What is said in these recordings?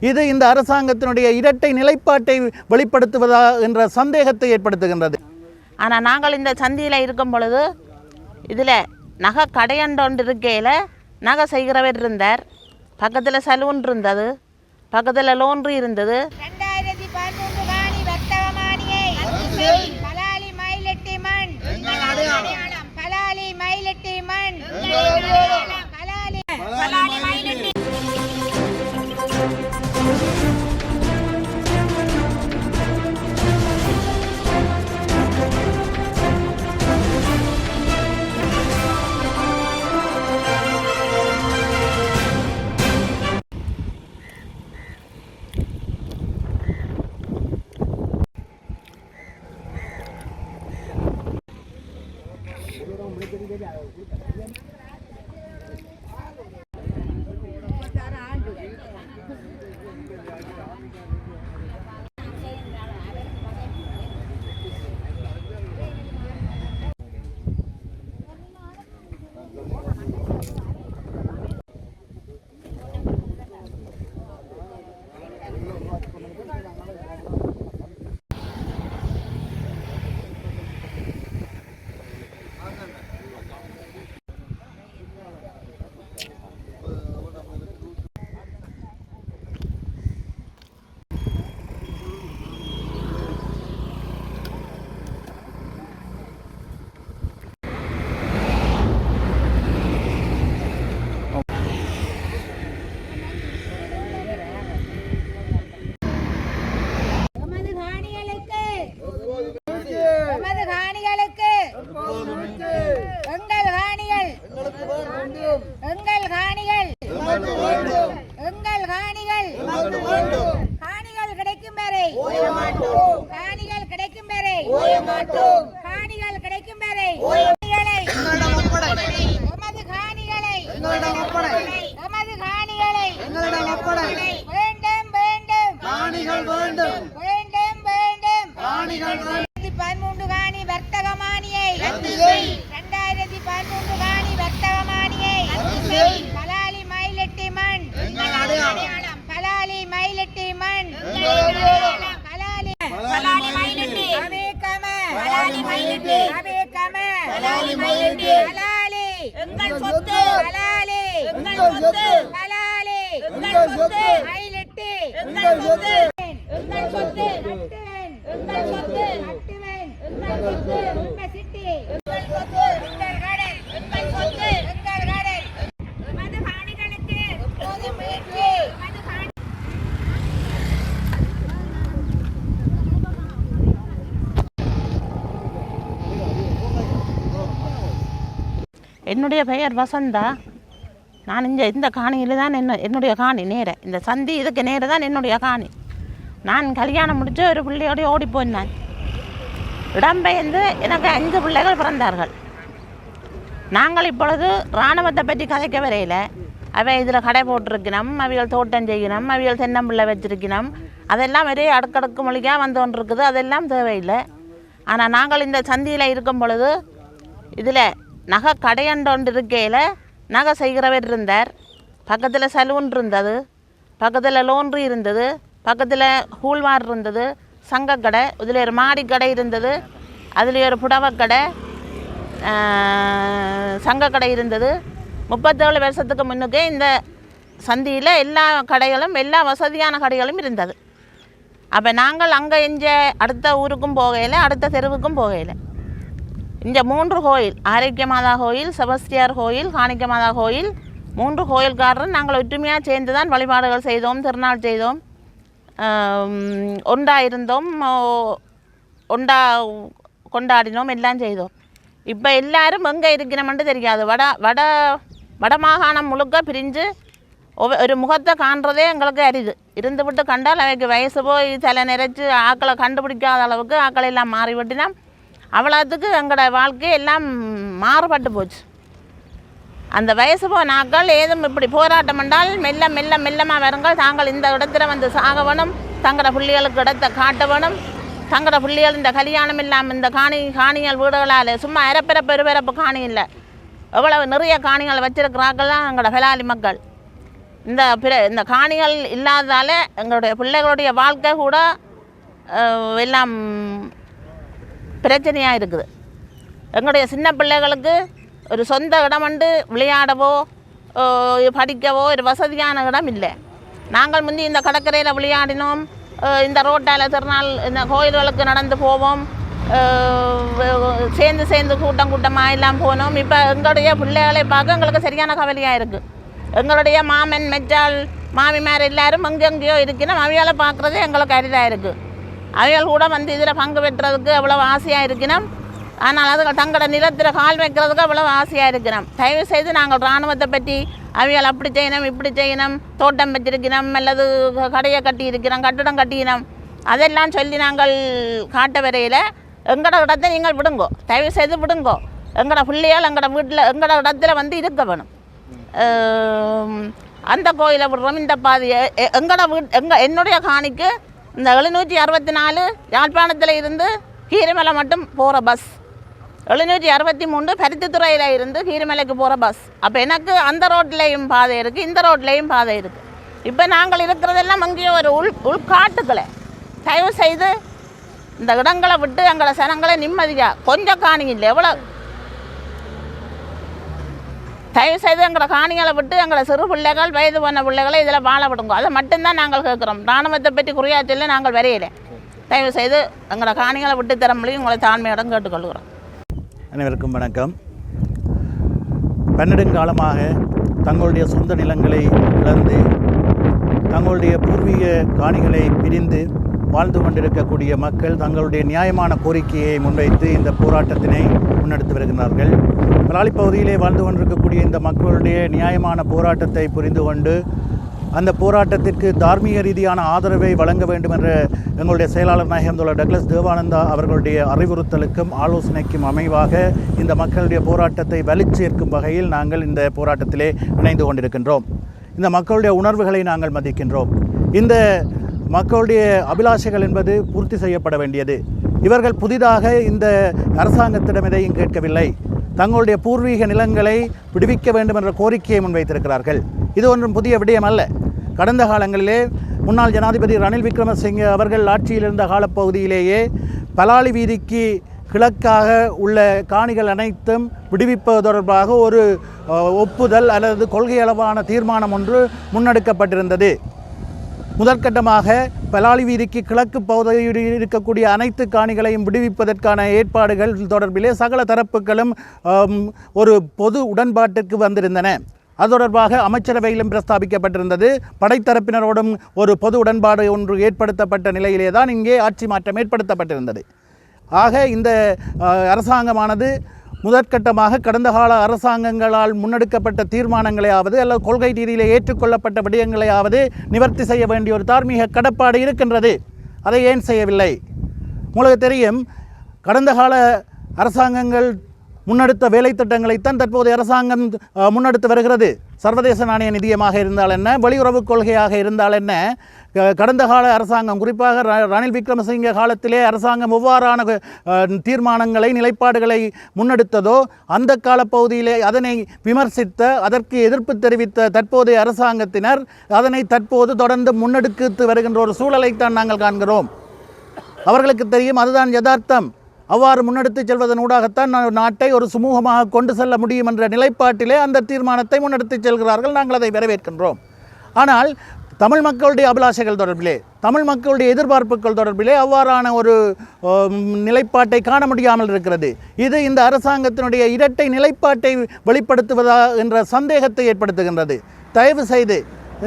இது இந்த அரசாங்கத்தினுடைய இரட்டை நிலைப்பாட்டை வெளிப்படுத்துவதா என்ற சந்தேகத்தை ஏற்படுத்துகின்றது. ஆனால் நாங்கள் இந்த சந்தியில் இருக்கும் பொழுது இதில் நகை கடையண்டொன்று இருக்கையில் நகை செய்கிறவர் இருந்தார், பக்கத்தில் சலூன் இருந்தது, பக்கத்தில் லோன்ரி இருந்தது. 2013 காணி வர்த்தகமானியை பலாலி மயிலட்டி மண் பலாலி மயிலட்டி மண் பலாலி மயிலட்டி. என்னுடைய பெயர் வசந்தா. நான் இந்த காணியில் தான் என்னுடைய காணி நேர இந்த சந்தி இதுக்கு நேர தான் என்னுடைய காணி. நான் கல்யாணம் முடித்து ஒரு பிள்ளையோடு ஓடி போனேன். இடம்பெயர்ந்து எனக்கு 5 பிள்ளைகள் பிறந்தார்கள். நாங்கள் இப்பொழுது இராணுவத்தை பற்றி கதைக்க வரையில் அவை இதில் கடை போட்டிருக்கணும், அவைகள் தோட்டம் செய்யணும், அவைகள் தென்னம்பிள்ளை வச்சிருக்கணும், அதெல்லாம் ஒரே அடுக்கடுக்கு மொழியாக வந்து கொண்டிருக்குது. அதெல்லாம் தேவையில்லை. ஆனால் நாங்கள் இந்த சந்தியில் இருக்கும் பொழுது இதில் நகை கடையண்டொன்று இருக்கையில் நகை செய்கிறவர் இருந்தார், பக்கத்தில் சலூன் இருந்தது, பக்கத்தில் லோன்ரி இருந்தது, பக்கத்தில் ஹூல்வார் இருந்தது, சங்கக்கடை, இதில் ஒரு மாடி கடை இருந்தது, அதில் ஒரு புடவைக்கடை, சங்கக்கடை இருந்தது. 37 வருஷத்துக்கு முன்னுக்கே இந்த சந்தியில் எல்லா கடைகளும் எல்லா வசதியான கடைகளும் இருந்தது. அப்போ நாங்கள் அங்கே அடுத்த ஊருக்கும் போகையில் அடுத்த தெருவுக்கும் போகையில் இந்த 3 கோயில், ஆரோக்கிய மாதா கோயில், செபஸ்டியார் கோயில், காணிக்க மாதா கோயில், 3 கோயில்காரரும் நாங்கள் ஒற்றுமையாக சேர்ந்து தான் வழிபாடுகள் செய்தோம், திருநாள் செய்தோம், ஒன்றா இருந்தோம், ஒன்றா கொண்டாடினோம், எல்லாம் செய்தோம். இப்போ எல்லாரும் எங்கே இருக்கிறோம்னு தெரியாது. வட மாகாணம் முழுக்க பிரிஞ்சு ஒரு முகத்தை காண்றதே எங்களுக்கு அரிது. இருந்து விட்டு கண்டால் அவைக்கு வயசு போய் சில நிறைச்சி ஆக்களை கண்டுபிடிக்காத அளவுக்கு ஆக்களை எல்லாம் மாறிவிட்டினா அவ்வளோத்துக்கு எங்களோட வாழ்க்கை எல்லாம் மாறுபட்டு போச்சு. அந்த வயசு போன ஆக்கள் ஏதும் இப்படி போராட்டம் என்றால் மெல்லமாக வருங்கள், தாங்கள் இந்த இடத்துல வந்து சாக வேணும், தங்களோட பிள்ளைகளுக்கு இடத்தை காட்ட வேணும், தங்களோட பிள்ளைகள் இந்த கல்யாணம் இல்லாமல் இந்த காணிகள் வீடுகளால் சும்மா பெருபிறப்பு காணி இல்லை, எவ்வளவு நிறைய காணிகள் வச்சிருக்கிறார்கள் தான் எங்களோட ஹலாலி மக்கள். இந்த காணிகள் இல்லாததால் எங்களுடைய பிள்ளைகளுடைய வாழ்க்கை கூட எல்லாம் பிரச்சனையாக இருக்குது. எங்களுடைய சின்ன பிள்ளைகளுக்கு ஒரு சொந்த இடம் வந்து விளையாடவோ படிக்கவோ ஒரு வசதியான இடம் இல்லை. நாங்கள் முந்தி இந்த கடற்கரையில் விளையாடினோம், இந்த ரோட்டால் திருநாள் இந்த கோயில்களுக்கு நடந்து போவோம், சேர்ந்து கூட்டமாக எல்லாம் போனோம். இப்போ எங்களுடைய பிள்ளைகளை பார்க்க எங்களுக்கு சரியான கவலையாக இருக்குது. எங்களுடைய மாமன் மெச்சால் மாமிமார் எல்லாரும் எங்கெங்கேயோ இருக்கணும், அவைகளை பார்க்குறது எங்களுக்கு அரிதாக இருக்குது. அவைகள் கூட வந்து இதில் பங்கு பெற்றதுக்கு அவ்வளோ ஆசையாக இருக்கணும். ஆனால் அதுகள் தங்களோட நிலத்தில் கால் வைக்கிறதுக்கு அவ்வளோ ஆசையாக இருக்கணும். தயவு செய்து நாங்கள் இராணுவத்தை பற்றி அவைகள் அப்படி செய்யணும் இப்படி செய்யணும், தோட்டம் வச்சிருக்கணும் அல்லது கடையை கட்டி இருக்கிறோம் கட்டிடம் கட்டினோம் அதெல்லாம் சொல்லி நாங்கள் காட்ட வரையில் எங்களோட இடத்தை நீங்கள் விடுங்கோ, தயவு செய்து விடுங்கோ. எங்களோட பிள்ளையால் எங்களோட வீட்டில் எங்களோட இடத்துல வந்து இருக்க வேணும். அந்த கோயிலை விடுறோம், இந்த பாதையை எங்களோட என்னுடைய காணிக்கு இந்த 764 யாழ்ப்பாணத்தில் இருந்து கீரிமலை மட்டும் போகிற பஸ், 763 பருத்தித்துறையில் இருந்து கீரிமலைக்கு போகிற பஸ். அப்போ எனக்கு அந்த ரோட்லேயும் பாதை இருக்குது, இந்த ரோட்லேயும் பாதை இருக்குது. இப்போ நாங்கள் இருக்கிறதெல்லாம் அங்கேயும் ஒரு உள்காட்டுக்களை. தயவு செய்து இந்த இடங்களை விட்டு எங்களை சனங்களை நிம்மதியாக கொஞ்சம் காணிங்க இல்லை எவ்வளோ, தயவு செய்து எங்களை காணிகளை விட்டு எங்களை சிறு பிள்ளைகள் வயது போன பிள்ளைகளை இதில் வாழ விடுங்க. அதை மட்டும்தான் நாங்கள் கேட்குறோம். இராணுவத்தை பற்றி குறியாச்சல நாங்கள் வரையில. தயவு செய்து எங்களை காணிகளை விட்டு தரம்பளையும் உங்களை தாழ்மையிடம் கேட்டுக்கொள்கிறோம். அனைவருக்கும் வணக்கம். பன்னெடுங்காலமாக தங்களுடைய சொந்த நிலங்களை இழந்து தங்களுடைய பூர்வீக காணிகளை பிரிந்து வாழ்ந்து கொண்டிருக்கக்கூடிய மக்கள் தங்களுடைய நியாயமான கோரிக்கையை முன்வைத்து இந்த போராட்டத்தினை முன்னெடுத்து வருகிறார்கள். பலாலி பகுதியிலே வாழ்ந்து கொண்டிருக்கக்கூடிய இந்த மக்களுடைய நியாயமான போராட்டத்தை புரிந்து கொண்டு அந்த போராட்டத்திற்கு தார்மீக ரீதியான ஆதரவை வழங்க வேண்டும் என்ற எங்களுடைய செயலாளர் நாயகம் தோழர் டக்ளஸ் தேவானந்தா அவர்களுடைய அறிவுறுத்தலுக்கும் ஆலோசனைக்கும் அமைவாக இந்த மக்களுடைய போராட்டத்தை வலுச்சேர்க்கும் வகையில் நாங்கள் இந்த போராட்டத்திலே இணைந்து கொண்டிருக்கின்றோம். இந்த மக்களுடைய உணர்வுகளை நாங்கள் மதிக்கின்றோம். இந்த மக்களுடைய அபிலாஷைகள் என்பது பூர்த்தி செய்யப்பட வேண்டியது. இவர்கள் புதிதாக இந்த அரசாங்கத்திடம் எதையும் கேட்கவில்லை. தங்களுடைய பூர்வீக நிலங்களை விடுவிக்க வேண்டும் என்ற கோரிக்கையை முன்வைத்திருக்கிறார்கள். இது ஒன்றும் புதிய விடயம் அல்ல. கடந்த காலங்களிலே முன்னாள் ஜனாதிபதி ரணில் விக்ரமசிங்கே அவர்கள் ஆட்சியில் இருந்த காலப்பகுதியிலேயே பலாலி வீதிக்கு கிழக்காக உள்ள காணிகள் அனைத்தும் விடுவிப்பது தொடர்பாக ஒரு ஒப்புதல் அல்லது கொள்கையளவான தீர்மானம் ஒன்று முன்னெடுக்கப்பட்டிருந்தது. முதற்கட்டமாக பலாலி வீதிக்கு கிழக்கு பகுதியில் இருக்கக்கூடிய அனைத்து காணிகளையும் விடுவிப்பதற்கான ஏற்பாடுகள் தொடர்பிலே சகல தரப்புகளும் ஒரு பொது உடன்பாட்டிற்கு வந்திருந்தன. அது தொடர்பாக அமைச்சரவையிலும் பிரஸ்தாபிக்கப்பட்டிருந்தது. படைத்தரப்பினரோடும் ஒரு பொது உடன்பாடு ஒன்று ஏற்படுத்தப்பட்ட நிலையிலே தான் இங்கே ஆட்சி மாற்றம் ஏற்படுத்தப்பட்டிருந்தது. ஆக இந்த அரசாங்கமானது முதற்கட்டமாக கடந்த கால அரசாங்கங்களால் முன்னெடுக்கப்பட்ட தீர்மானங்களையாவது அல்லது கொள்கை ரீதியிலே ஏற்றுக்கொள்ளப்பட்ட விடயங்களையாவது நிவர்த்தி செய்ய வேண்டிய ஒரு தார்மீக கடப்பாடு இருக்கின்றது. அதை ஏன் செய்யவில்லை? உங்களுக்கு தெரியும், கடந்த கால அரசாங்கங்கள் முன்னெடுத்த வேலை திட்டங்களைத்தான் தற்போதைய அரசாங்கம் முன்னெடுத்து வருகிறது. சர்வதேச நாணய நிதியமாக இருந்தால் என்ன, வெளியுறவு கொள்கையாக இருந்தால் என்ன, கடந்த கால அரசாங்கம் குறிப்பாக ரணில் விக்ரமசிங்கே காலத்திலே அரசாங்கம் எவ்வாறான தீர்மானங்களை நிலைப்பாடுகளை முன்னெடுத்ததோ அந்த காலப்பகுதியிலே அதனை விமர்சித்த அதற்கு எதிர்ப்பு தெரிவித்த தற்போதைய அரசாங்கத்தினர் அதனை தற்போது தொடர்ந்து முன்னெடுத்து வருகின்ற ஒரு சூழலைத்தான் நாங்கள் காண்கிறோம். அவர்களுக்கு தெரியும் அதுதான் யதார்த்தம். அவ்வாறு முன்னெடுத்து செல்வதனூடாகத்தான் நாட்டை ஒரு சுமூகமாக கொண்டு செல்ல முடியும் என்ற நிலைப்பாட்டிலே அந்த தீர்மானத்தை முன்னெடுத்து செல்கிறார்கள். நாங்கள் அதை வரவேற்கின்றோம். ஆனால் தமிழ் மக்களுடைய அபிலாஷைகள் தொடர்பிலே, தமிழ் மக்களுடைய எதிர்பார்ப்புகள் தொடர்பிலே அவ்வாறான ஒரு நிலைப்பாட்டை காண முடியாமல் இருக்கிறது. இது இந்த அரசாங்கத்தினுடைய இரட்டை நிலைப்பாட்டை வெளிப்படுத்துவதா என்ற சந்தேகத்தை ஏற்படுத்துகின்றது. தயவு செய்து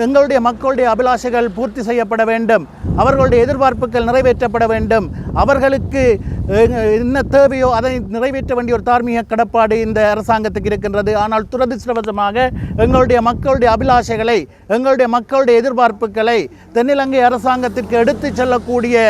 எங்களுடைய மக்களுடைய அபிலாஷைகள் பூர்த்தி செய்யப்பட வேண்டும், அவர்களுடைய எதிர்பார்ப்புகள் நிறைவேற்றப்பட வேண்டும். அவர்களுக்கு என்ன தேவையோ அதை நிறைவேற்ற வேண்டிய ஒரு தார்மீக கடப்பாடு இந்த அரசாங்கத்துக்கு இருக்கின்றது. ஆனால் துரதிர்ஷ்டவசமாக எங்களுடைய மக்களுடைய அபிலாஷைகளை, எங்களுடைய மக்களுடைய எதிர்பார்ப்புகளை தென்னிலங்கை அரசாங்கத்திற்கு எடுத்து செல்லக்கூடிய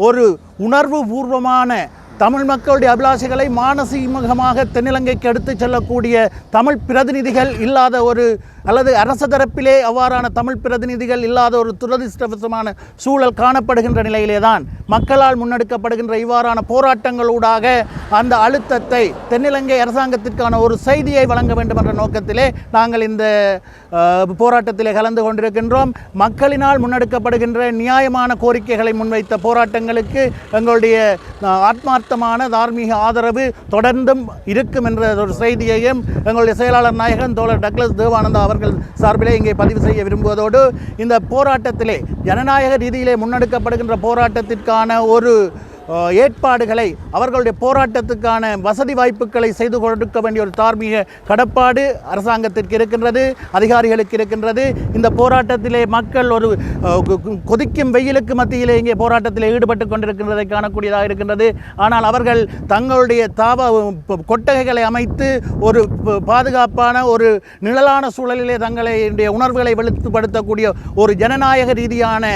ஒரு உணர்வு பூர்வமான தமிழ் மக்களுடைய அபிலாஷைகளை மானசீகமாக தென்னிலங்கைக்கு எடுத்துச் செல்லக்கூடிய தமிழ் பிரதிநிதிகள் இல்லாத ஒரு அல்லது அரச தரப்பிலே அவ்வாறான தமிழ் பிரதிநிதிகள் இல்லாத ஒரு துரதிர்ஷ்டவசமான சூழல் காணப்படுகின்ற நிலையிலே தான் மக்களால் முன்னெடுக்கப்படுகின்ற இவ்வாறான போராட்டங்களூடாக அந்த அழுத்தத்தை தென்னிலங்கை அரசாங்கத்திற்கான ஒரு செய்தியை வழங்க வேண்டும் என்ற நோக்கத்திலே நாங்கள் இந்த போராட்டத்திலே கலந்து கொண்டிருக்கின்றோம். மக்களினால் முன்னெடுக்கப்படுகின்ற நியாயமான கோரிக்கைகளை முன்வைத்த போராட்டங்களுக்கு எங்களுடைய ஆத்மார்த்தமான தார்மீக ஆதரவு தொடர்ந்தும் இருக்கும் என்ற ஒரு செய்தியையும் எங்களுடைய செயலாளர் நாயகன் தோழர் டக்ளஸ் தேவானந்தா அவர்கள் சார்பிலே இங்கே பதிவு செய்ய விரும்புவதோடு, இந்த போராட்டத்திலே ஜனநாயக ரீதியிலே முன்னெடுக்கப்படுகின்ற போராட்டத்திற்கான ஒரு ஏற்பாடுகளை அவர்களுடைய போராட்டத்துக்கான வசதி வாய்ப்புகளை செய்து கொடுக்க வேண்டிய ஒரு தார்மீக கடப்பாடு அரசாங்கத்திற்கு இருக்கின்றது, அதிகாரிகளுக்கு இருக்கின்றது. இந்த போராட்டத்திலே மக்கள் ஒரு கொதிக்கும் வெயிலுக்கு மத்தியிலே இங்கே போராட்டத்தில் ஈடுபட்டு கொண்டிருக்கின்றதை காணக்கூடியதாக இருக்கின்றது. ஆனால் அவர்கள் தங்களுடைய கொட்டகைகளை அமைத்து ஒரு பாதுகாப்பான ஒரு நிழலான சூழலிலே தங்களுடைய உணர்வுகளை வெளிப்படுத்தக்கூடிய ஒரு ஜனநாயக ரீதியான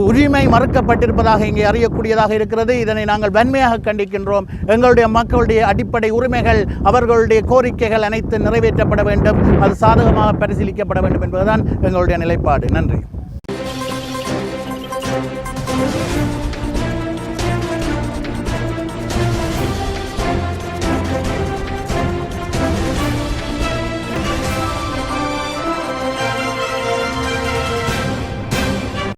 உரிமை மறுக்கப்பட்டிருப்பதாக இங்கே அறியக்கூடியதாக இருக்கிறது. இதனை நாங்கள் வன்மையாக கண்டிக்கின்றோம். எங்களுடைய மக்களுடைய அடிப்படை உரிமைகள், அவர்களுடைய கோரிக்கைகள் அனைத்து நிறைவேற்றப்பட வேண்டும், அது சாதகமாக பரிசீலிக்கப்பட வேண்டும் என்பதுதான் எங்களுடைய நிலைப்பாடு. நன்றி.